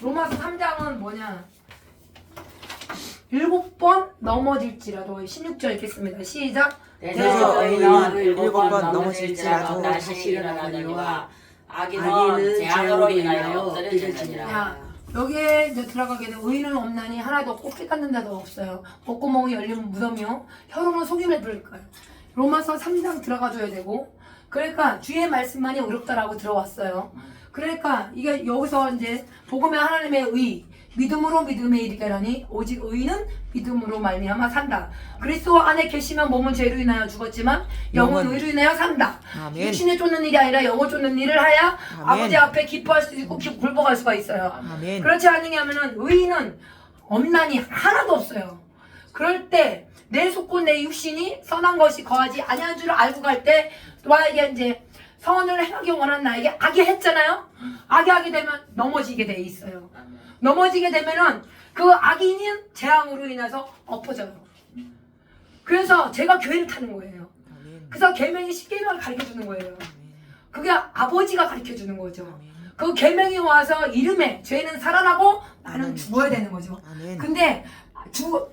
로마서 3장은 뭐냐? 7번 넘어질지라도 16절 읽겠습니다. 시작. 그래서 의인은 7번 넘어질지라도 다시 일어나느니와 악인은 재앙으로 인하여 엎드려지느니라. 야, 여기에 이제 들어가게 되면 의인은 없나니 하나도 없고 깨닫는 자도 없어요. 목구멍이 열리면 무덤이요 혀로는 속임을 부릴 거예요. 로마서 3장 들어가줘야 되고, 그러니까 주의 말씀만이 어렵다라고 들어왔어요. 그러니까 이게 여기서 이제 복음의 하나님의 의, 믿음으로 믿음에 이르게라니 오직 의인은 믿음으로 말미암아 산다. 그리스도 안에 계시면 몸은 죄로 인하여 죽었지만 영은 의로 인하여 산다. 아멘. 육신에 쫓는 일이 아니라 영을 쫓는 일을 하여 아멘. 아버지 앞에 기뻐할 수도 있고 굴복할 수가 있어요. 아멘. 그렇지 않으냐 하면은 의인은 없나니 하나도 없어요. 그럴 때 내 속고 내 육신이 선한 것이 거하지 아니한 줄을 알고 갈 때 너에게 이제 선을 행하기 원하는 나에게 악이 했잖아요. 악이 하게 되면 넘어지게 돼 있어요. 넘어지게 되면은 그 악인은 재앙으로 인해서 엎어져요. 그래서 제가 교회를 타는 거예요. 그래서 계명이 10계명을 가르쳐 주는 거예요. 그게 아버지가 가르쳐 주는 거죠. 그 계명이 와서 이름에 죄는 살아나고 나는 죽어야 되는 거죠. 근데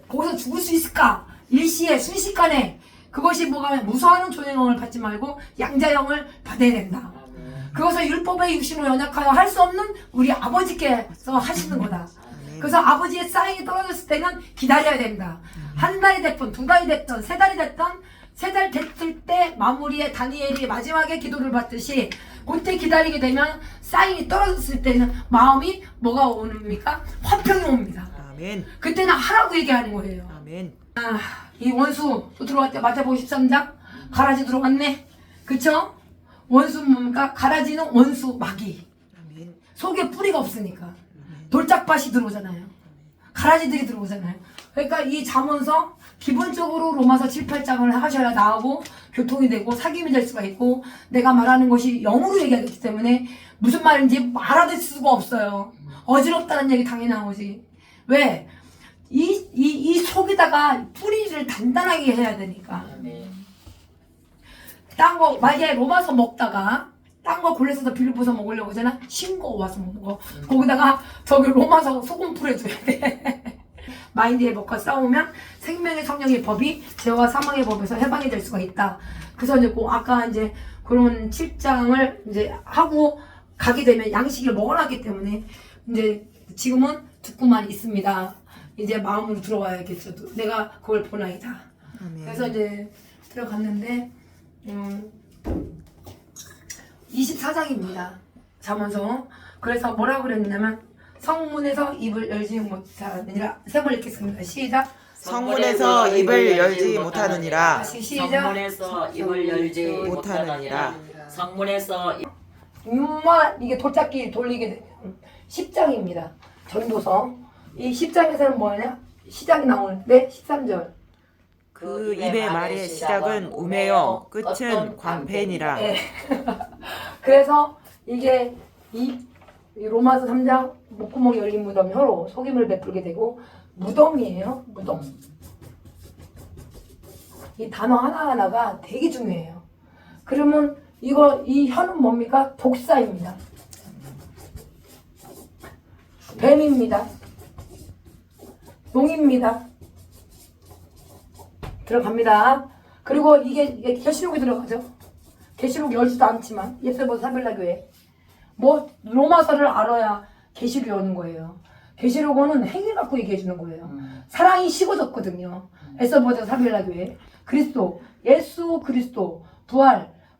거기서 죽을 수 있을까? 일시에 순식간에 그것이 뭐가 무서워하는 조행을 받지 말고 양자형을 받아야 된다. 그것을 율법의 육신으로 연약하여 할 수 없는 우리 아버지께서 하시는 거다. 그래서 아버지의 사인이 떨어졌을 때는 기다려야 된다. 한 달이 됐든 두 달이 됐든 세 달이 됐든 세 달 됐을 때 마무리에 다니엘이 마지막에 기도를 받듯이 그때 기다리게 되면 사인이 떨어졌을 때는 마음이 뭐가 옵니까? 화평이 옵니다. 아멘. 그때는 하라고 얘기하는 거예요. 아멘. 이 원수 또 들어왔대. 마태복음 13장 가라지 들어왔네. 그쵸? 원수 뭡니까? 가라지는 원수 마귀. 아멘. 속에 뿌리가 없으니까 돌짝밭이 들어오잖아요. 가라지들이 들어오잖아요. 그러니까 이 잠언서 기본적으로 로마서 7, 8장을 하셔야 나하고 교통이 되고 사귐이 될 수가 있고, 내가 말하는 것이 영으로 얘기하기 때문에 무슨 말인지 알아들 수가 없어요. 어지럽다는 얘기 당연히 나오지. 왜? 이 속에다가 뿌리를 단단하게 해야 되니까. 딴 거, 만약에 로마서 먹다가 딴 거 골라서 빌립보서 먹으려고 하잖아? 싱거 와서 먹어. 거기다가 저기 로마서 소금 뿌려줘야 돼. 마인드의 법과 싸우면 생명의 성령의 법이 죄와 사망의 법에서 해방이 될 수가 있다. 그래서 이제 아까 이제 그런 7장을 이제 하고 가게 되면 양식을 먹어놨기 때문에 이제 지금은 듣고만 있습니다. 이제 마음으로 들어와야겠죠. 내가 그걸 보나이다. 아멘. 그래서 이제 들어갔는데 24장입니다. 잠언서. 그래서 뭐라고 그랬냐면 성문에서 입을 열지 못하느니라. 세 번 읽겠습니다. 시작. 성문에서 입을 열지 못하느니라. 다시 시작. 성문에서 입을 열지 못하느니라. 못하느니라. 성문에서 이게 돌짝기 돌리게 되면 10장입니다. 전도서. 이 10장에서는 뭐냐? 시작이 나오는데 13절. 그 입의 말의 시작은 우매요 끝은 광팬이라. 네. 그래서 이게 이 로마서 3장 목구멍이 열린 무덤 혀로 속임을 베풀게 되고, 무덤이에요. 무덤. 이 단어 하나하나가 되게 중요해요. 그러면 이 혀는 뭡니까? 독사입니다. 뱀입니다. 용입니다. 들어갑니다. 그리고 이게 계시록에 들어가죠. 계시록 열지도 않지만 예수보다 사별나교회 로마서를 알아야 계시록이 오는 거예요. 계시록은 행위 갖고 얘기해 주는 거예요. 사랑이 식어졌거든요. 에서보다 사별나교회 그리스도, 예수 그리스도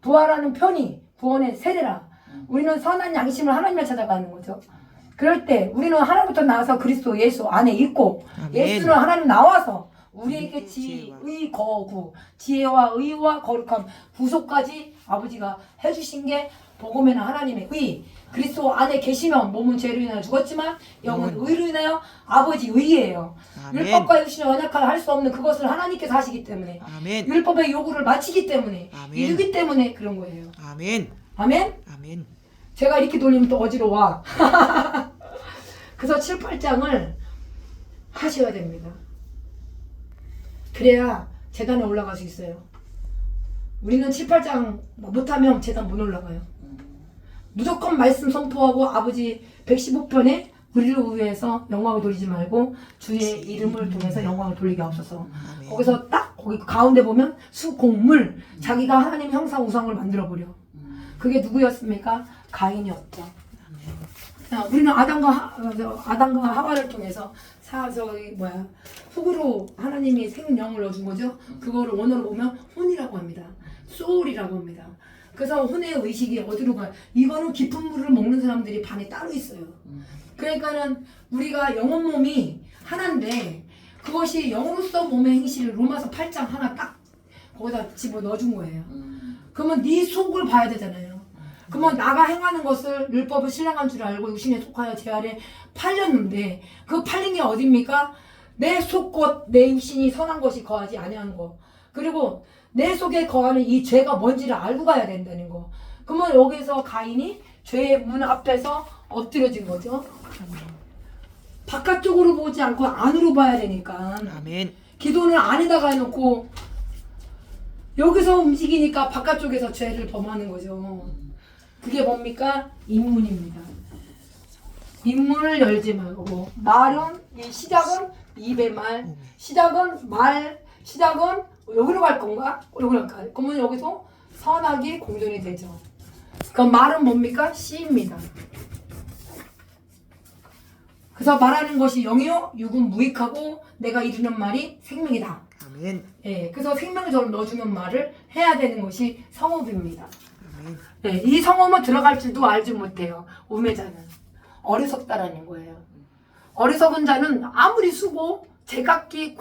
부활하는 편이 구원의 세례라. 우리는 선한 양심을 하나님을 찾아가는 거죠. 그럴 때 우리는 하나님부터 나와서 그리스도 예수 안에 있고, 아멘. 예수는 하나님 나와서 우리에게 지의 거구, 지혜와 의와 거룩함, 구속까지 아버지가 해주신 게 복음에는 하나님의 의. 그리스도 안에 계시면 몸은 죄로 인하여 죽었지만 영은 의로 인하여 아버지 의예요. 아멘. 율법과 육신의 언약하여 할 수 없는 그것을 하나님께서 하시기 때문에, 아멘. 율법의 요구를 마치기 때문에, 아멘. 이루기 때문에 그런 거예요. 아멘. 아멘? 아멘. 제가 이렇게 돌리면 또 어지러워. 그래서 7, 8장을 하셔야 됩니다. 그래야 재단에 올라갈 수 있어요. 우리는 7, 8장 못하면 재단 못 올라가요. 무조건 말씀 선포하고 아버지 115편에 우리를 위해서 영광을 돌리지 말고 주의 이름을 통해서 영광을 돌리게 하옵소서. 거기서 딱 거기 가운데 보면 수곡물 자기가 하나님 형상 우상을 만들어 버려. 그게 누구였습니까? 가인이었죠. 우리는 아담과 하와를 통해서 흙으로 하나님이 생명을 얻은 거죠. 그거를 원어로 보면 혼이라고 합니다. 소울이라고 합니다. 그래서 혼의 의식이 어디로 가요? 이거는 깊은 물을 먹는 사람들이 반이 따로 있어요. 그러니까는 우리가 영혼 몸이 하나인데 그것이 영으로서 몸의 행실을 로마서 8장 하나 딱 거기다 집어 넣어준 거예요. 그러면 네 속을 봐야 되잖아요. 그러면 나가 행하는 것을 율법을 신랑한 줄 알고 육신에 속하여 제 아래 팔렸는데 그 팔린 게 어딥니까? 내 속곧 내 육신이 선한 것이 거하지 아니한 거. 그리고 내 속에 거하는 이 죄가 뭔지를 알고 가야 된다는 거. 그러면 여기서 가인이 죄의 문 앞에서 엎드려진 거죠. 바깥쪽으로 보지 않고 안으로 봐야 되니까. 아멘. 기도는 안에다가 해놓고 여기서 움직이니까 바깥쪽에서 죄를 범하는 거죠. 그게 뭡니까? 입문입니다. 입문을 열지 말고 말은 이 시작은 입의 말, 시작은 여기로 갈 건가? 여기로 갈까? 그러면 여기서 선악이 공존이 되죠. 그 말은 뭡니까? 씨입니다. 그래서 말하는 것이 영이요, 육은 무익하고 내가 이르는 말이 생명이다. 아멘. 예, 그래서 생명을 저를 넣어주는 말을 해야 되는 것이 성읍입니다. 아멘. 예, 이 성읍은 들어갈 줄도 알지 못해요. 우매자는 어리석다라는 거예요. 어리석은 자는 아무리 수고 제각기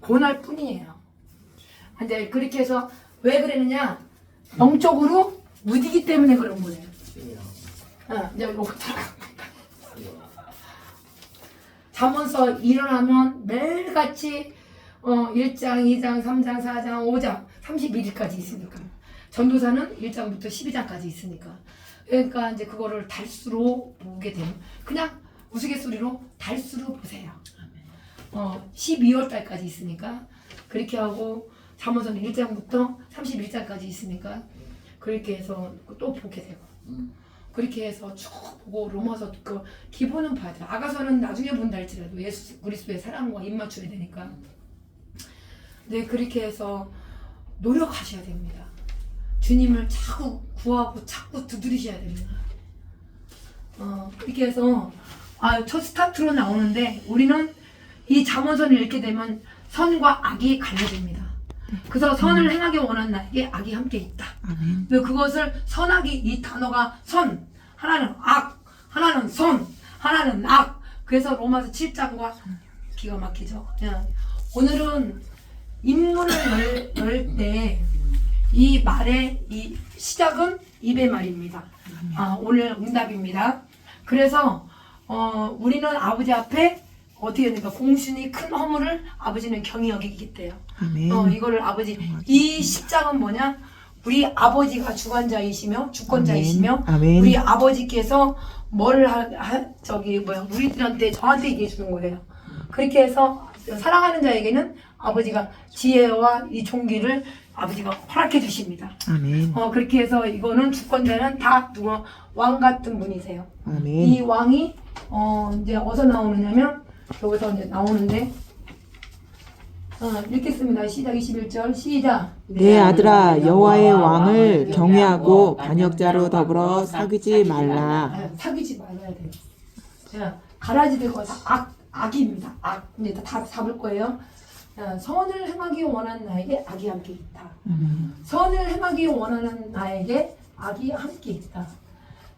고날 뿐이에요. 근데 그렇게 해서 왜 그랬느냐? 영적으로 무디기 때문에 그런 거예요. 이제 요거 들어갑니다. 잠언서 일어나면 매일같이 1장, 2장, 3장, 4장, 5장, 31일까지 있으니까. 전도사는 1장부터 12장까지 있으니까. 그러니까 이제 그거를 달수로 보게 되면 그냥 우스갯소리로 달수로 보세요. 12월 달까지 있으니까 그렇게 하고 잠언서는 1장부터 31장까지 있으니까 그렇게 해서 또 보게 되고 그렇게 해서 쭉 보고 로마서 그 기본은 봐야 돼요. 아가서는 나중에 본다 할지라도 예수 그리스도의 사랑과 입맞춰야 되니까. 네, 그렇게 해서 노력하셔야 됩니다. 주님을 자꾸 구하고 자꾸 두드리셔야 됩니다. 그렇게 해서 첫 스타트로 나오는데 우리는 이 잠언서를 읽게 되면 선과 악이 갈려집니다. 그래서 선을 행하기 원하는 나에게 악이 함께 있다. 근데 그것을 선악이 이 단어가 선, 하나는 악, 하나는 선, 하나는 악. 그래서 로마서 7장과 기가 막히죠. 오늘은 입문을 열 때 이 말의 이 시작은 입의 말입니다. 오늘 응답입니다. 그래서 우리는 아버지 앞에 어떻게 됩니까? 공순이 큰 허물을 아버지는 경히 여기기 때요. 이거를 아버지 이 십장은 뭐냐? 우리 아버지가 주관자이시며 주권자이시며 아멘. 우리 아버지께서 뭐를 우리들한테 저한테 얘기해 주는 거예요. 그렇게 해서 사랑하는 자에게는 아버지가 지혜와 이 종기를 아버지가 허락해 주십니다. 아멘. 그렇게 해서 이거는 주권자는 다 누가 왕 같은 분이세요. 아멘. 이 왕이 이제 어디서 나오느냐면 여기서 이제 나오는데 읽겠습니다. 시작 21절 시작. 내 아들아 여호와의 왕을 경외하고 반역자로 더불어 사귀지 말라. 사귀지 말아야 돼요. 자, 가라지들과 다 악입니다. 악. 이제 다 잡을 거예요. 선을 행하기 원하는 나에게 악이 함께 있다. 선을 행하기 원하는 나에게 악이 함께 있다.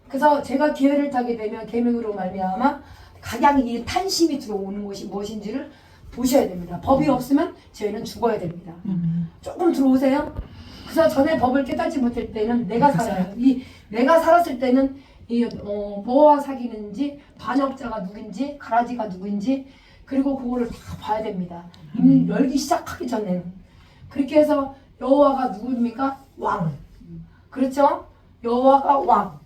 그래서 제가 기회를 타게 되면 계명으로 말미암아 가장 이 탄심이 들어오는 것이 무엇인지를 보셔야 됩니다. 법이 없으면 저희는 죽어야 됩니다. 조금 들어오세요. 그래서 전에 법을 깨닫지 못할 때는 내가 살아요. 내가 살았을 때는 뭐와 사귀는지 반역자가 누군지 가라지가 누군지 그리고 그거를 다 봐야 됩니다. 열기 시작하기 전에는. 그렇게 해서 여호와가 누구입니까? 왕. 그렇죠? 여호와가 왕.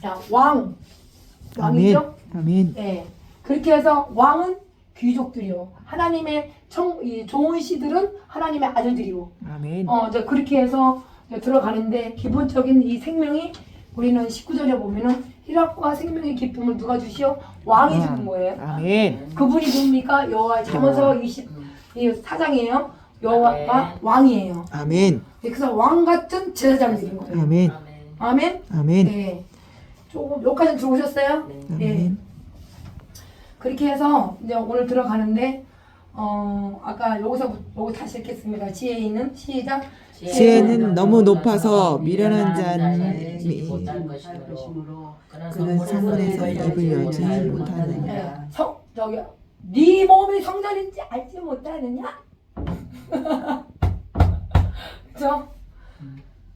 자, 왕이죠? 아멘. 네. 그렇게 해서 왕은 귀족들이요. 하나님의 좋은 씨들은 하나님의 아들들이요. 아멘. 그렇게 해서 들어가는데 기본적인 이 생명이 우리는 19절에 보면은 희락과 생명의 기쁨을 누가 주시오? 왕이 주는 거예요. 아멘. 그분이 누굽니까? 여호와. 잠언서 24장이에요. 여호와가 왕이에요. 아멘. 그래서 왕 같은 제사장들인 거예요. 아멘. 아멘. 아멘. 네. 조금 여기까지 들어오셨어요? 아멘. 그렇게 해서 이제 오늘 들어가는데 아까 여기서 다시 읽겠습니다. 지혜 있는 시작. 지혜는 너무 높아서 미련한 자니 그는 성문에서 입을 열지 못하느니라. 저기 네 몸이 성전인지 알지 못하느냐? 그죠?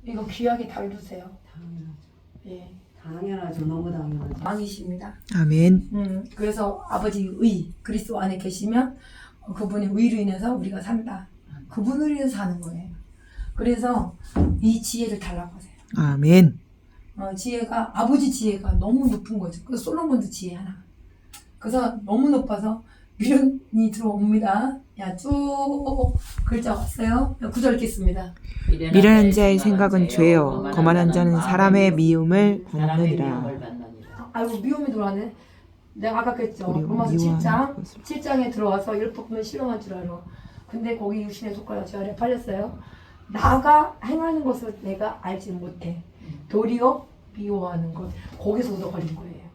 이거 귀하게 다루세요. 예. 당연하죠. 너무 당연하죠. 왕이십니다. 아멘. 그래서 아버지 의 그리스도 안에 계시면 그분의 의로 인해서 우리가 산다. 그분으로 인해서 사는 거예요. 그래서 이 지혜를 달라고 하세요. 아멘. 지혜가 아버지 지혜가 너무 높은 거죠. 그래서 솔로몬도 지혜 하나. 그래서 너무 높아서 미련이 들어옵니다. 야, 쭉 글자 왔어요. 9절 읽겠습니다. 미련한 자의 생각은 죄요 거만한 자는 사람의 미움을 받느니라. 아이고 미움이 들어왔네. 내가 아까 그랬죠. 우리 로마서 미워하는 7장 것을. 7장에 들어와서 율법은 실험한 줄 알아. 근데 거기 육신의 속가가 제 아래 팔렸어요. 나가 행하는 것을 내가 알지 못해. 도리어 미워하는 것. 거기서 얻어걸린 거예요.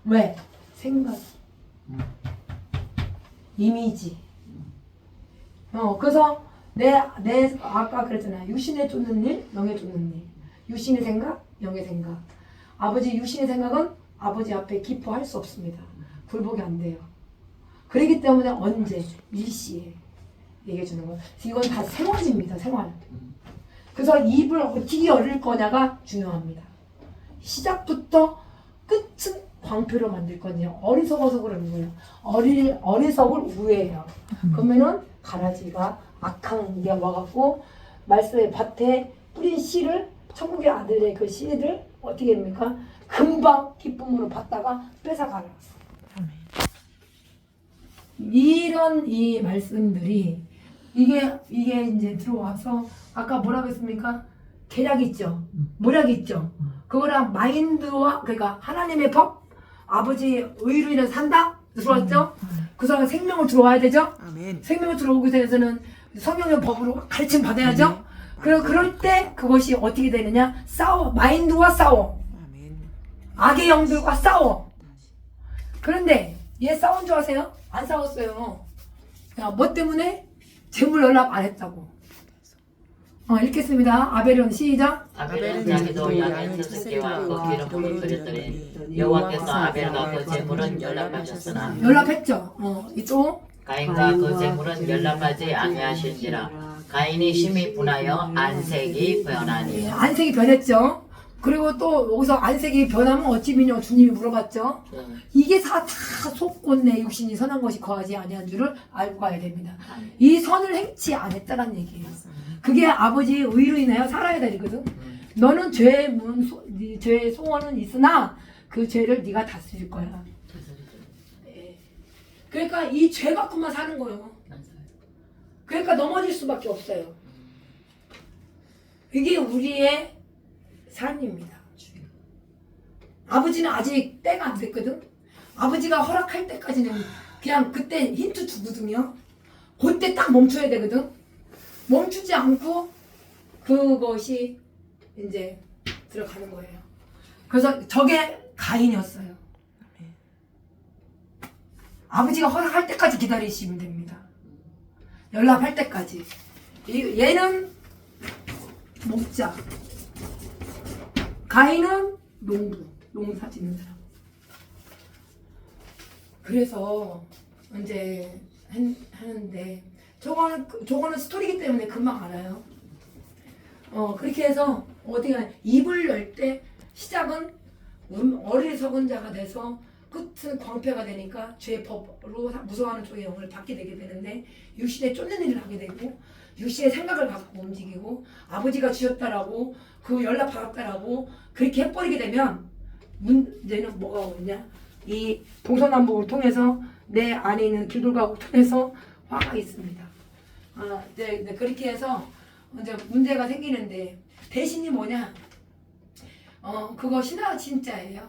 왜? 생각. 이미지. 그래서 내 아까 그랬잖아요. 유신에 쫓는 일, 영에 쫓는 일. 유신의 생각, 영의 생각. 아버지 유신의 생각은 아버지 앞에 기뻐할 수 없습니다. 굴복이 안 돼요. 그렇기 때문에 언제 일시에 얘기해 주는 거예요. 이건 다 생활입니다. 생활. 그래서 입을 어떻게 열을 거냐가 중요합니다. 시작부터 끝은 광표로 만들 거냐. 어리석어서 그러는 거예요. 어리석을 우회해요. 그러면은 가라지가 악한 게 와갖고 말씀의 밭에 뿌린 씨를 천국의 아들의 그 씨를 어떻게 됩니까? 금방 기쁨으로 받다가 뺏어가라. 이런 이 말씀들이 이게 이제 들어와서 아까 뭐라고 했습니까? 계략 있죠. 모략 있죠. 그거랑 마인드와 그러니까 하나님의 법, 아버지 의로 인해서 산다 들어왔죠. 그 사람 생명을 들어와야 되죠. 아멘. 생명을 들어오기 위해서는 성령의 법으로 가르침 받아야죠. 그럴 때 그것이 어떻게 되느냐? 싸워. 마인드와 싸워. 아멘. 악의 영들과 싸워. 그런데 얘 싸운 줄 아세요? 안 싸웠어요. 야, 뭐 때문에? 재물 연락 안 했다고. 읽겠습니다. 아벨은 시작. 아벨은 자기도 양의 첫새끼와 그 기름을 드렸더니 여호와께서 아벨과 그 제물은 연락하셨으나 연락했죠. 이쪽. 가인과 그 제물은 연락하지 아니하신지라. 가인이 심히 분하여 안색이 변하니. 안색이 변했죠. 그리고 또 여기서 안색이 변하면 어찌 미뇨 주님이 물어봤죠. 이게 다 속곧 내 육신이 선한 것이 거하지 아니한 줄을 알고 가야 됩니다. 이 선을 행치 안 했다는 얘기예요. 그게 아버지의 의로 인하여 살아야 되거든. 너는 죄의 소원은 있으나 그 죄를 네가 다스릴 거야. 네. 그러니까 이 죄 갖고만 사는 거예요. 그러니까 넘어질 수밖에 없어요. 이게 우리의 삶입니다. 아버지는 아직 때가 안 됐거든. 아버지가 허락할 때까지는 그냥 그때 힌트 주거든요. 그때 딱 멈춰야 되거든. 멈추지 않고 그것이 이제 들어가는 거예요. 그래서 저게 가인이었어요. 아버지가 허락할 때까지 기다리시면 됩니다. 연락할 때까지. 얘는 목자. 가인은 농사 짓는 사람. 그래서 이제 하는데 저거는 스토리이기 때문에 금방 알아요. 그렇게 해서 어디가 입을 열 때 시작은 어리석은 자가 돼서 끝은 광폐가 되니까 죄의 법으로 무서워하는 쪽의 영을 받게 되게 되는데 육신에 쫓는 일을 하게 되고 육신의 생각을 갖고 움직이고 아버지가 주셨다라고 그 연락 받았다라고 그렇게 해버리게 되면 문제는 뭐가 오느냐? 이 동서남북을 통해서 내 안에 있는 길들과를 통해서 화가 있습니다. 네, 그렇게 해서 이제 문제가 생기는데 대신이 뭐냐? 그거 신하 진짜예요.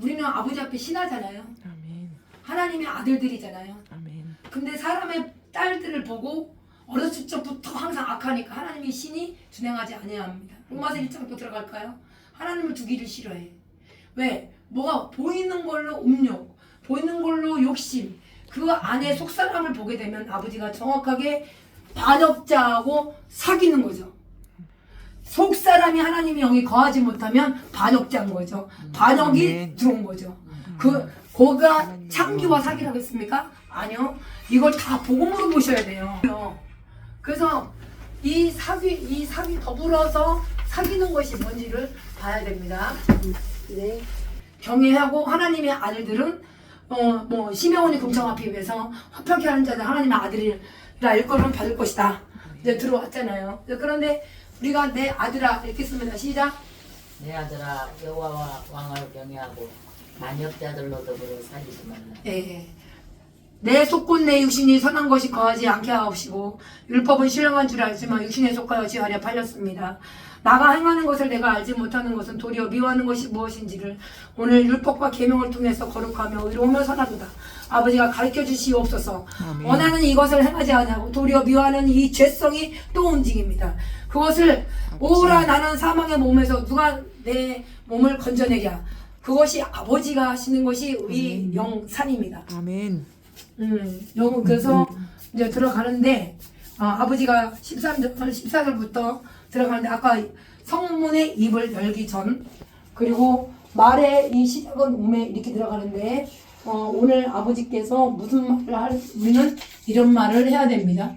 우리는 아버지 앞에 신하잖아요. 아멘. 하나님의 아들들이잖아요. 아멘. 근데 사람의 딸들을 보고 어렸을 적부터 항상 악하니까 하나님의 신이 준행하지 아니합니다. 로마서 1장 또 들어갈까요? 하나님을 두기를 싫어해. 왜? 뭐가 보이는 걸로 음욕, 보이는 걸로 욕심, 그 안에 속사람을 보게 되면 아버지가 정확하게 반역자하고 사귀는 거죠. 속사람이 하나님의 영이 거하지 못하면 반역자인 거죠. 반역이 아멘. 들어온 거죠. 거가 창기와 사기라고 했습니까? 아니요. 이걸 다 복음으로 보셔야 돼요. 그래서 이 사귀 더불어서 사귀는 것이 뭔지를 봐야 됩니다. 네. 경외하고 하나님의 아들들은 시메온이 궁창 앞에 위해서 화평케 하는 자는 하나님의 아들이라 일컬음 받을 것이다. 이제 들어왔잖아요. 그런데 우리가 내 아들아 읽겠습니다. 시작. 내 아들아 여호와 왕을 경외하고 반역자들로 더불어 사귀지 말라. 예. 내 속곧 내 육신이 선한 것이 거하지 않게 하옵시고 율법은 신령한 줄 알지만 육신에 속하여 지하려 팔렸습니다. 나가 행하는 것을 내가 알지 못하는 것은 도리어 미워하는 것이 무엇인지를 오늘 율법과 계명을 통해서 거룩하며 의로우며 선하도다. 아버지가 가르쳐 주시옵소서. 아멘. 원하는 이것을 행하지 아니하고 도리어 미워하는 이 죄성이 또 움직입니다. 그것을 오라 나는 사망의 몸에서 누가 내 몸을 건져내랴. 그것이 아버지가 하시는 것이 의영산입니다. 아멘. 그래서 이제 들어가는데 아버지가 14절부터 들어가는데 아까 성문의 입을 열기 전 그리고 말의 이 시작은 음에 이렇게 들어가는데 오늘 아버지께서 무슨 말을 우리는 이런 말을 해야 됩니다.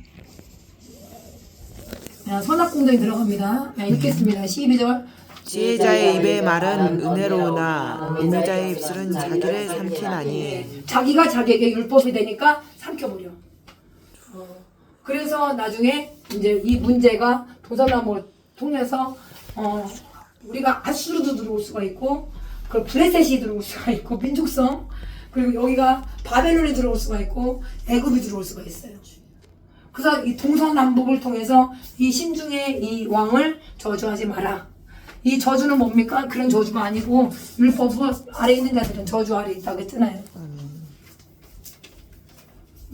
선악공동에 들어갑니다. 읽겠습니다. 12절 지혜자의 입의 말은 은혜로우나 우매자의 입술은 자기를 삼키나니. 자기가 자기에게 율법이 되니까 삼켜버려. 그래서 나중에 이제 이 문제가 도사나무 통해서 우리가 아수르도 들어올 수가 있고 그 블레셋이 들어올 수가 있고 민족성 그리고 여기가 바벨론이 들어올 수가 있고 애굽이 들어올 수가 있어요. 그래서 이 동서남북을 통해서 이 신중의 이 왕을 저주하지 마라. 이 저주는 뭡니까? 그런 저주가 아니고 율법 아래 있는 자들은 저주 아래 있다고 했잖아요.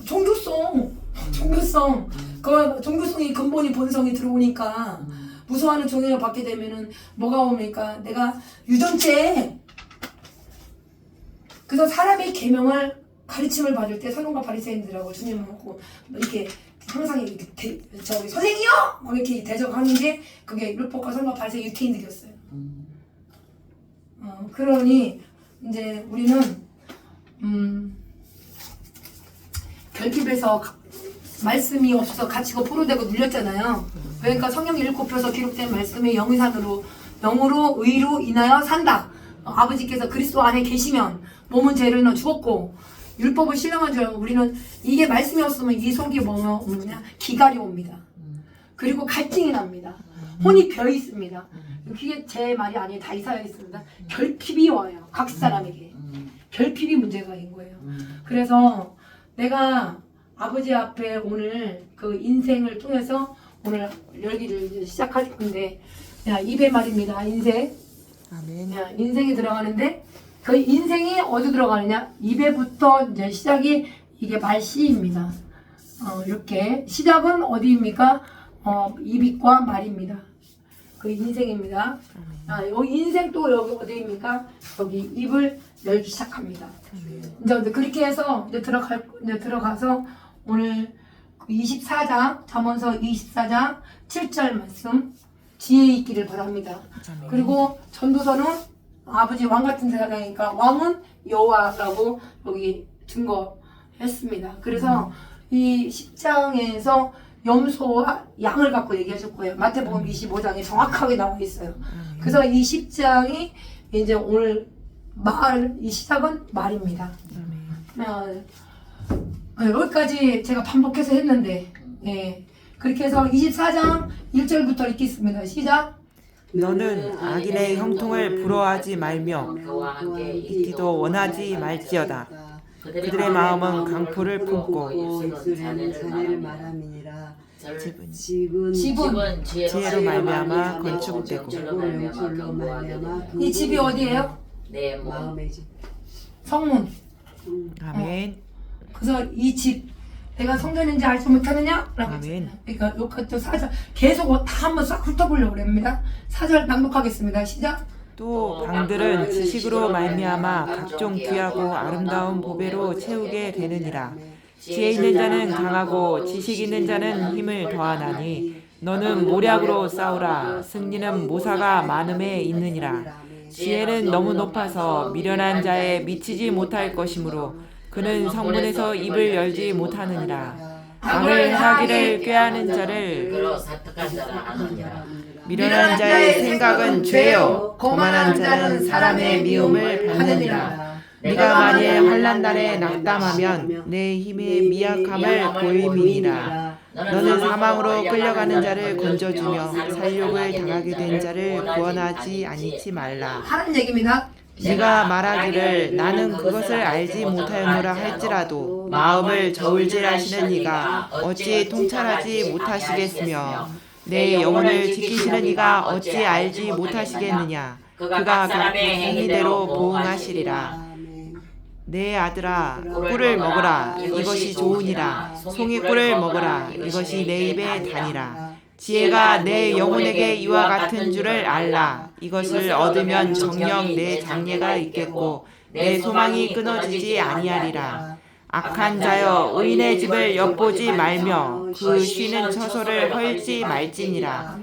종교성. 그 종교성이 근본이 본성이 들어오니까 무서워하는 종교를 받게 되면은 뭐가 옵니까? 내가 유전체. 그래서 사람의 계명을 가르침을 받을 때 서론과 바리새인들하고 주님하고 이렇게 항상 이렇게 저기 선생이요 막 이렇게 대적하는 게 그게 율법과 서론과 바리새인 유태인들이었어요. 그러니 이제 우리는 결핍에서 말씀이 없어서 갇히고 포로되고 눌렸잖아요. 그러니까 성령 읽고 펴서 기록된 말씀이 영으로 의로 인하여 산다. 아버지께서 그리스도 안에 계시면 몸은 죄로 죽었고 율법을 신령한 줄 알고 우리는 이게 말씀이 없으면 이 속이 뭐냐 기갈이 옵니다. 그리고 갈증이 납니다. 혼이 벼 있습니다. 그게 제 말이 아니에요. 다 이사야 있습니다. 결핍이 와요. 각 사람에게. 결핍이 문제가 인 거예요. 그래서 내가 아버지 앞에 오늘 그 인생을 통해서 오늘 열기를 시작할 건데 입의 말입니다. 인생. 아멘. 인생이 들어가는데 그 인생이 어디 들어가느냐? 입에부터 이제 시작이 이게 말씨입니다. 이렇게 시작은 어디입니까? 입과 말입니다. 그 인생입니다. 여기 인생 또 여기 어디입니까? 여기 입을 열기 시작합니다. 이제 그렇게 해서 이제 들어가서 오늘 24장 잠언서 24장 7절 말씀 지혜 있기를 바랍니다. 그리고 전도서는 아버지 왕 같은 사장이니까 왕은 여호와라고 여기 증거했습니다. 그래서 이 10장에서 염소와 양을 갖고 얘기하실 거예요. 마태복음 25장에 정확하게 나와 있어요. 그래서 이 10장이 이제 오늘 이 시작은 말입니다. 여기까지 제가 반복해서 했는데 그렇게 해서 24장 1절부터 읽겠습니다. 시작. 너는 악인의 형통을 부러워하지 말며 그와 함께 있기도 원하지 말지어다. 그들의 마음은 강포를 품고 입술은 입술에는 자네를 자네를 말하며 말함이니라. 집은 집은 집은 지혜로 말미암아 건축되고 이 집이 어디예요? 네, 뭐 마음의 집. 성문. 아멘. 그래서 이 집 내가 성전인지 알지 못하느냐? 라고 아멘. 했잖아요. 그러니까 요것도 4절 계속 다 한번 싹 훑어보려고 합니다. 4절 낭독하겠습니다. 시작. 또 방들은 지식으로 말미암아 각종 귀하고 아름다운 보배로 채우게 되느니라. 지혜 있는 자는 강하고 지식 있는 자는 힘을 더하나니 너는 모략으로 싸우라. 승리는 모사가 많음에 있느니라. 지혜는 너무 높아서 미련한 자에 미치지 못할 것이므로 그는 성문에서 입을 열지 못하느니라. 악을 하기를 꾀하는 자를 그로 사특한 자는 아느니라. 미련한 자의 생각은 죄요 거만한 자는 사람의 미움을 받느니라. 네가 만일 환난날에 낙담하면 내 힘의 미약함을 보임이니라. 너는 사망으로 끌려가는 자를 건져주며 살육을 당하게 된 자를 구원하지 아니치 말라. 하는 얘기입니다. 네가 말하기를 나는 그것을 알지 못하였노라 할지라도 마음을 저울질하시는 이가 어찌 통찰하지 못하시겠으며 내 영혼을 지키시는 이가 어찌 알지 못하시겠느냐. 그가 각 행위대로 보응하시리라. 내 아들아 꿀을 먹으라. 이것이 좋으니라. 송이 꿀을 먹으라. 이것이 내 입에 다니라. 지혜가 내 영혼에게 이와 같은 줄을 알라. 이것을 얻으면 정녕 내 장래가 있겠고 내 소망이 끊어지지 아니하리라. 악한 자여 의인의 집을 엿보지 말며 그 쉬는 처소를 헐지 말지니라.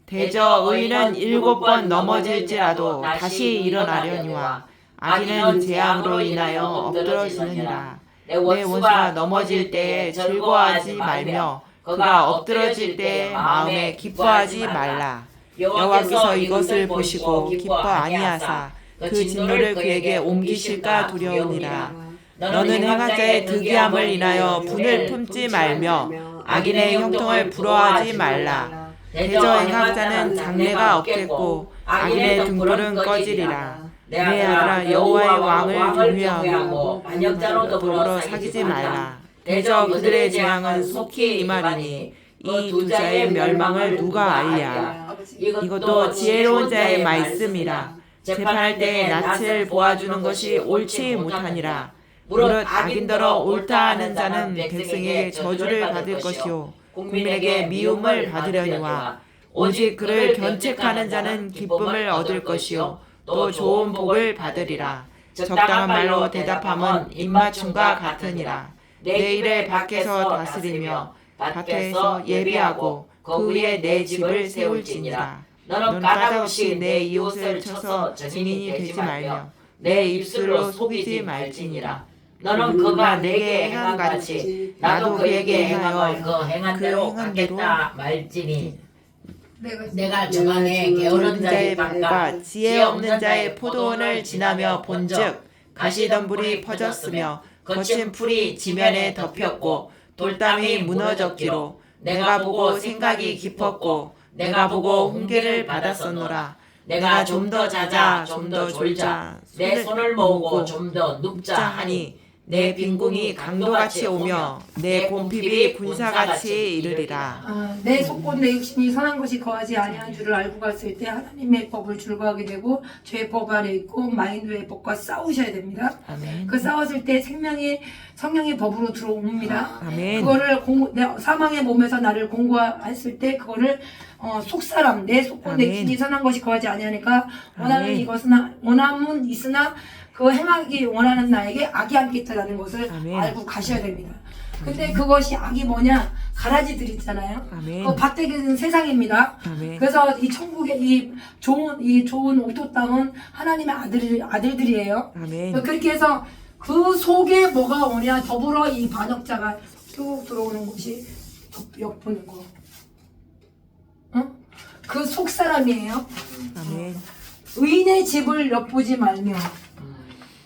대저 의인은 7번 넘어질지라도 다시 일어나려니와 악인은 재앙으로 인하여 엎드러지느니라. 내 원수가 넘어질 때에 즐거워하지 말며 그가 엎드러질 때에 마음에 기뻐하지 말라. 여호와께서 이것을 보시고 기뻐 아니하사 그 진노를 그에게 옮기실까 두려우니라. 너는 행한 자의 득이함을 인하여 분을 품지 말며 악인의 형통을 부러워하지 말라. 대저 행악자는 장래가 없겠고 악인의 등불은 꺼지리라. 내 아들아 여호와의 왕을 경외하고 반역자로 더불어 사귀지 말라. 대저 그들의 재앙은 속히 임하리니 이 두 자의 멸망을 누가 알랴. 이것도 지혜로운 자의 말씀이라. 재판할 때에 낯을 보아주는 것이 옳지 못하니라. 무릇 악인더러 옳다 하는 자는 백성에게 저주를 받을 것이요 국민에게 미움을 받으려니와 오직 그를 견책하는 자는 기쁨을 얻을 것이요 또 좋은 복을 받으리라. 적당한 말로 대답함은 입맞춤과 같으니라. 내 일을 밖에서 다스리며 밭에서 예비하고 그 위에 내 집을 세울지니라. 너는 까닭없이 내 이웃을 쳐서 증인이 되지 말며 내 입술로 속이지 말지니라. 너는 그가 내게 행한 같이 나도 그에게 행하여 그 행한 대로 갚겠다 말지니 내가 중앙에 주는 게으른 자의 밭과 밭과 지혜 없는 자의 포도원을 지나며 본즉 가시덤불이 퍼졌으며 거친 풀이 지면에 덮였고 돌담이 무너졌기로 내가 보고 생각이 깊었고 내가 보고 훈계를 받았었노라. 내가 좀 더 자자 좀 더 졸자 내 손을 모으고 좀 더 눕자 하니 내 빈궁이 강도같이 오며 내 곰핍이 군사같이 이르리라. 내 속곧 내 육신이 선한 것이 거하지 아니한 줄을 알고 갔을 때 하나님의 법을 즐거워하게 되고 죄의 법 아래 있고 마인드의 법과 싸우셔야 됩니다. 아멘. 그 싸웠을 때 성령의 법으로 들어옵니다. 아멘. 그거를 사망의 몸에서 나를 공고했을 때 그거를 속사람 내 속곧 내 아멘. 육신이 선한 것이 거하지 아니하니까 아멘. 원함은 있으나 그 행하기 원하는 나에게 악이 함께 있다는 것을 아멘. 알고 가셔야 됩니다. 근데 그것이 악이 뭐냐? 가라지들 있잖아요. 아멘. 그 밭대기는 세상입니다. 아멘. 그래서 이 천국의 이 좋은 옥토 땅은 하나님의 아들들이에요. 아멘. 그렇게 해서 그 속에 뭐가 오냐? 더불어 이 반역자가 쭉 들어오는 것이 엿보는 거. 응? 그 속 사람이에요. 아멘. 의인의 집을 엿보지 말며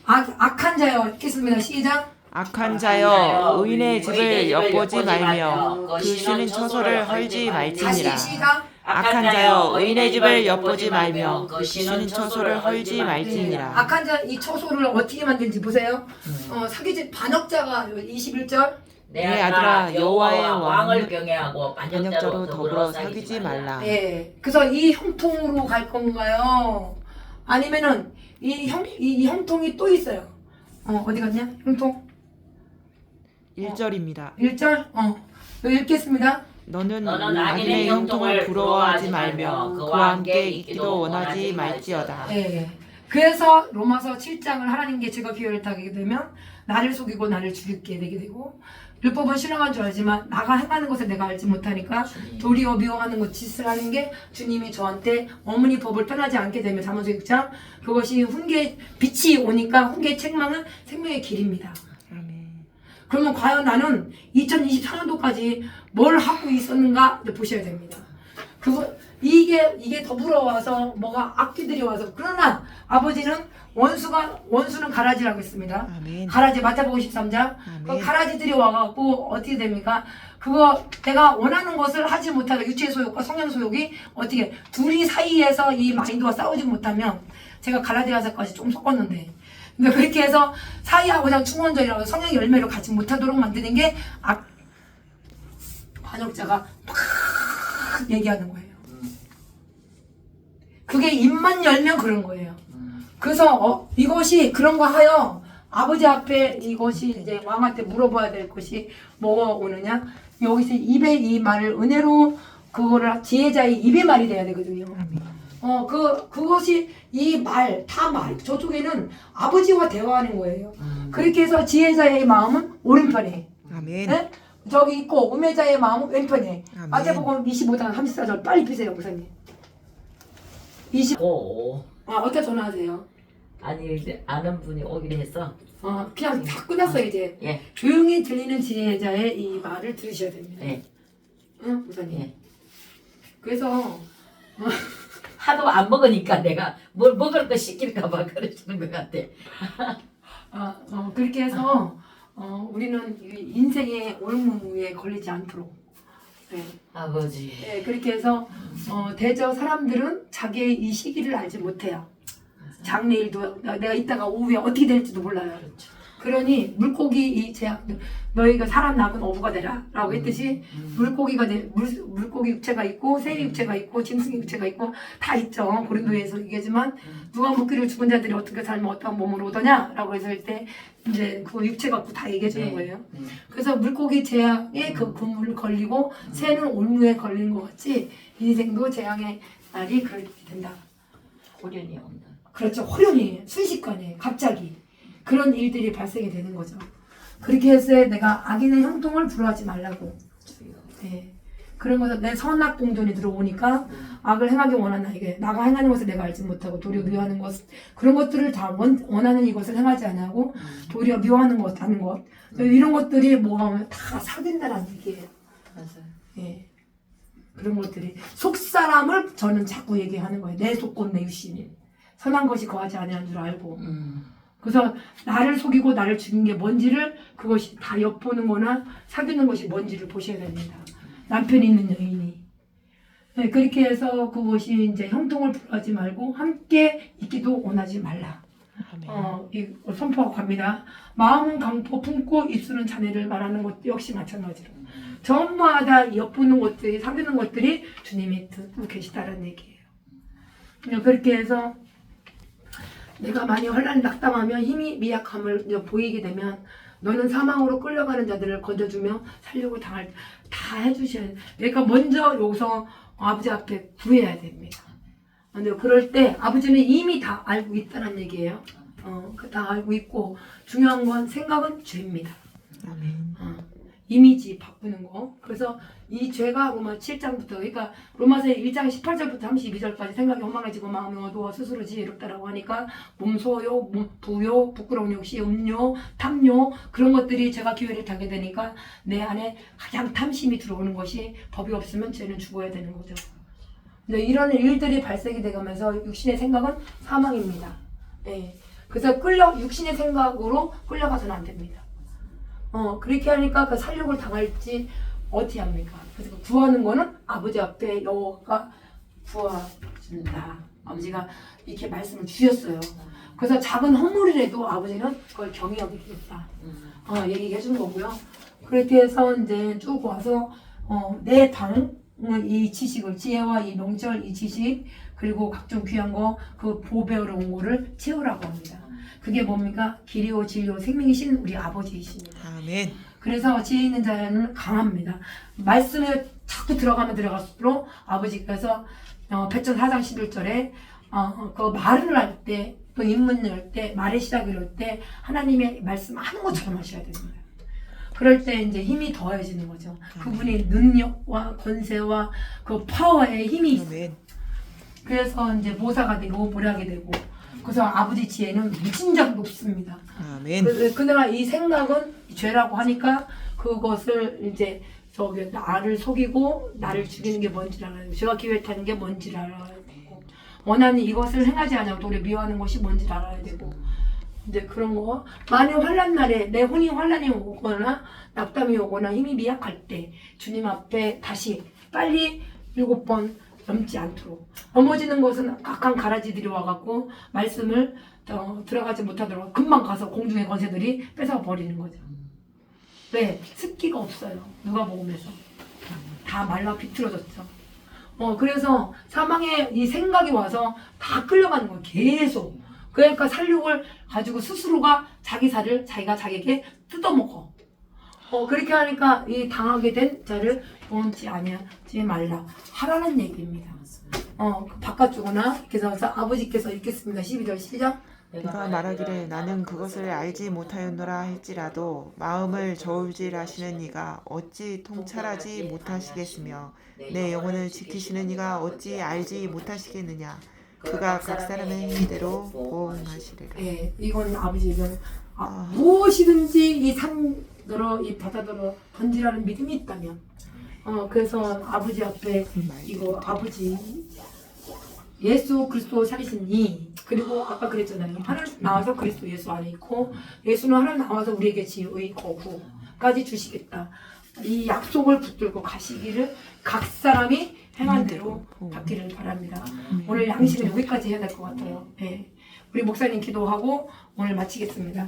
악한 자여 읽겠습니다. 시작. 악한 자여 의인의 집을 엿보지 말며 그 쉬는 처소를 헐지 말지니라. 다시 시작. 악한 자여 의인의 집을 엿보지 말며 그 쉬는 처소를 헐지 말지니라. 악한 자 이 처소를 어떻게 만든지 보세요. 사기집 반역자가 21절 내 내 아들아 아들아, 여호와의 여호와의 왕을 경외하고 반역자로 반역자로 더불어 사귀지 말라. 예. 그래서 이 형통으로 갈 건가요? 아니면은 이 형통이 또 있어요. 어디 갔냐? 형통 1절입니다. 1절? 여기 읽겠습니다. 너는 너는 악인의 형통을 부러워하지 말며 그와 함께 있기도 원하지 말지어다. 예. 그래서 로마서 7장을 하나님께 제가 기회를 타게 되면 나를 속이고 나를 죽이게 되게 되고 율법은 신령한 줄 알지만 나가 행하는 것을 내가 알지 못하니까 도리어 미워하는 것 짓을 하는 게 주님이 저한테 어머니 법을 떠나지 않게 되면 잠언서 6장 그것이 훈계 빛이 오니까 훈계의 책망은 생명의 길입니다. 아멘. 그러면 과연 나는 2024년도까지 뭘 하고 있었는가 이제 보셔야 됩니다. 이게 더불어 와서 뭐가 악기들이 와서 그러나 아버지는 원수는 가라지라고 했습니다. 아멘. 가라지 마태복음 13장 그 아멘. 가라지들이 와갖고 어떻게 됩니까? 그거 내가 원하는 것을 하지 못하고 육체의 소욕과 성령 소욕이 어떻게 둘이 사이에서 이 마인드와 싸우지 못하면 제가 갈라디아서까지 좀 섞었는데 근데 그렇게 해서 사이하고 그냥 충원절이라고 성령 열매로 같이 못하도록 만드는 게 반역자가 막 얘기하는 거예요. 그게 입만 열면 그런 거예요. 그래서 이것이 그런 거 하여 아버지 앞에 이것이 이제 왕한테 물어봐야 될 것이 뭐가 오느냐? 여기서 입의 이 말을 은혜로 그거를 지혜자의 입의 말이 돼야 되거든요. 그것이 이 말, 다 말. 저쪽에는 아버지와 대화하는 거예요. 그렇게 해서 지혜자의 마음은 오른편에. 아멘. 네? 저기 있고 우매자의 마음은 왼편에. 아멘. 마태복음 25장 34절 빨리 피세요, 목사님. 20. 오. 어디다 전화하세요? 아니 아는 분이 오기로 했어. 그냥 다 끝났어 이제. 예. 조용히 들리는 지혜자의 이 말을 들으셔야 됩니다. 예. 응, 목사님. 예. 그래서 하도 안 먹으니까 내가 뭘 먹을 거 시킬까봐 그러시는 것 같아. 그렇게 해서 우리는 이 인생의 올무에 걸리지 않도록. 네. 아버지. 네, 그렇게 해서 대저 사람들은 자기의 이 시기를 알지 못해요. 장래일도 내가 이따가 오후에 어떻게 될지도 몰라요. 그러니 물고기 이 제약 너희가 사람 낳은 어부가 되라 라고 했듯이 물고기가 물고기 육체가 있고 새 육체가 있고 짐승 육체가 있고 다 있죠. 고린도에서 얘기하지만 누가 묻기를 죽은 자들이 어떻게 살면 어떠한 몸으로 오더냐 라고 했을 때 이제 그 육체 갖고 다 얘기해 주는 거예요. 그래서 물고기 재앙에 그 그물을 걸리고 새는 올무에 걸리는 것 같이 인생도 재앙의 날이 그렇게 된다. 호련이 온다. 그렇죠. 호련히 순식간에 갑자기 그런 일들이 발생이 되는 거죠. 그렇게 해서 내가 악인의 형통을 부러워하지 말라고. 네. 그런 것을 내 선악 동전이 들어오니까 악을 행하기 원하는 나에게 나가 행하는 것을 내가 알지 못하고 도리어 미워하는 것 그런 것들을 다 원하는 이것을 행하지 아니하고 도리어 미워하는 것 하는 것 이런 것들이 뭐가 오면 다 사귄다는 얘기예요. 맞아요. 예. 그런 것들이 속 사람을 저는 자꾸 얘기하는 거예요. 내 속곧 내 유심이 선한 것이 거하지 아니한 줄 알고. 그래서 나를 속이고 나를 죽인 게 뭔지를 그것이 다 엿보는 거나 사귀는 것이 뭔지를 보셔야 됩니다. 남편이 있는 여인이. 네, 그렇게 해서 그것이 이제 형통을 부러워하지 말고 함께 있기도 원하지 말라. 이 선포하고 갑니다. 마음은 강포 품고 입술은 자네를 말하는 것도 역시 마찬가지로. 전마다 엿보는 것들이 사귀는 것들이 주님이 듣고 계시다는 얘기예요. 그렇게 해서 내가 많이 혼란을 낙담하며 힘이 미약함을 보이게 되면 너는 사망으로 끌려가는 자들을 건져주며 살려고 다 해주셔야 돼. 그러니까 먼저 여기서 아버지 앞에 구해야 됩니다. 근데 그럴 때 아버지는 이미 다 알고 있다는 얘기예요. 다 알고 있고 중요한 건 생각은 죄입니다. 아멘. 이미지 바꾸는 거. 그래서 이 죄가 로마 7장부터 그러니까 로마서 1장 18절부터 32절까지 생각이 허망해지고 마음이 어두워 스스로 지혜롭다라고 하니까 몸 소요, 부요, 부끄러운 욕시, 음료, 탐요 그런 것들이 제가 기회를 타게 되니까 내 안에 가장 탐심이 들어오는 것이 법이 없으면 죄는 죽어야 되는 거죠. 근데 이런 일들이 발생이 되면서 육신의 생각은 사망입니다. 예. 그래서 육신의 생각으로 끌려가서는 안 됩니다. 그렇게 하니까 그 살육을 당할지 어떻게 합니까? 그래서 구하는 거는 아버지 앞에 여호와가 구하준다. 아버지가 이렇게 말씀을 주셨어요. 그래서 작은 허물이라도 아버지는 그걸 경히 여기겠다. 얘기해 주는 거고요. 그렇게 해서 이제 쭉 와서 내 당 이 지식을 지혜와 이 명철 이 지식 그리고 각종 귀한 거 그 보배로 온 거를 채우라고 합니다. 그게 뭡니까? 길이요 진리요 생명이신 우리 아버지이십니다. 아멘. 그래서 지혜 있는 자는 강합니다. 말씀에 자꾸 들어가면 들어갈수록 아버지께서 패전 4장 11절에 그 말을 할 때 또 입문을 할 때 말의 시작을 할 때 하나님의 말씀 하는 것처럼 하셔야 됩니다. 그럴 때 이제 힘이 더해지는 거죠. 그분의 능력과 권세와 그 파워에 힘이 있어요. 아멘. 그래서 이제 모사가 되고 모략이 되고 그래서 아버지 지혜는 무진장 높습니다. 아멘. 그러나 이 생각은 죄라고 하니까 그것을 이제 나를 속이고 나를 죽이는 게 뭔지 알아야 되고 죄와 기회를 타는 게 뭔지 알아야 되고 원하는 이것을 행하지 않냐고 우리 미워하는 것이 뭔지 알아야 되고 이제 그런 거 만일 환난 날에 내 혼이 환난이 오거나 낙담이 오거나 힘이 미약할 때 주님 앞에 다시 빨리 7번 넘지 않도록 넘어지는 것은 각한 가라지들이 와갖고 말씀을 들어가지 못하도록 금방 가서 공중의 권세들이 뺏어 버리는 거죠. 왜? 습기가 없어요. 누가 복음에서 다 말라 비틀어졌죠. 그래서 사망의 이 생각이 와서 다 끌려가는 거예요. 계속. 그러니까 살육을 가지고 스스로가 자기 살을 자기가 자기에게 뜯어먹어. 그렇게 하니까 이 당하게 된 자를 원치 아니하지 말라 하라는 얘기입니다. 그 바깥쪽으나 그래서 아버지께서 읽겠습니다. 12절 시작. 그가 말하기를 나는 그것을 알지 못하였노라 할지라도 마음을 저울질하시는 이가 어찌 통찰하지 못하시겠으며 내 영혼을 지키시는 이가 어찌 알지 못하시겠느냐. 그가 각 사람의 행위대로 보응하시리라. 예, 이건 아버지는 무엇이든지 이 산더러 이 바다더러 던지라는 믿음이 있다면 그래서 아버지 앞에 이거 아버지 예수 그리스도 살리신 이 그리고 아까 그랬잖아요. 하나님 나와서 그리스도 예수 안에 있고 예수는 하나님 나와서 우리에게 지의 거구까지 주시겠다. 이 약속을 붙들고 가시기를 각 사람이 행한 대로 받기를 바랍니다. 오늘 양식은 여기까지 해야 될 것 같아요. 네. 우리 목사님 기도하고 오늘 마치겠습니다.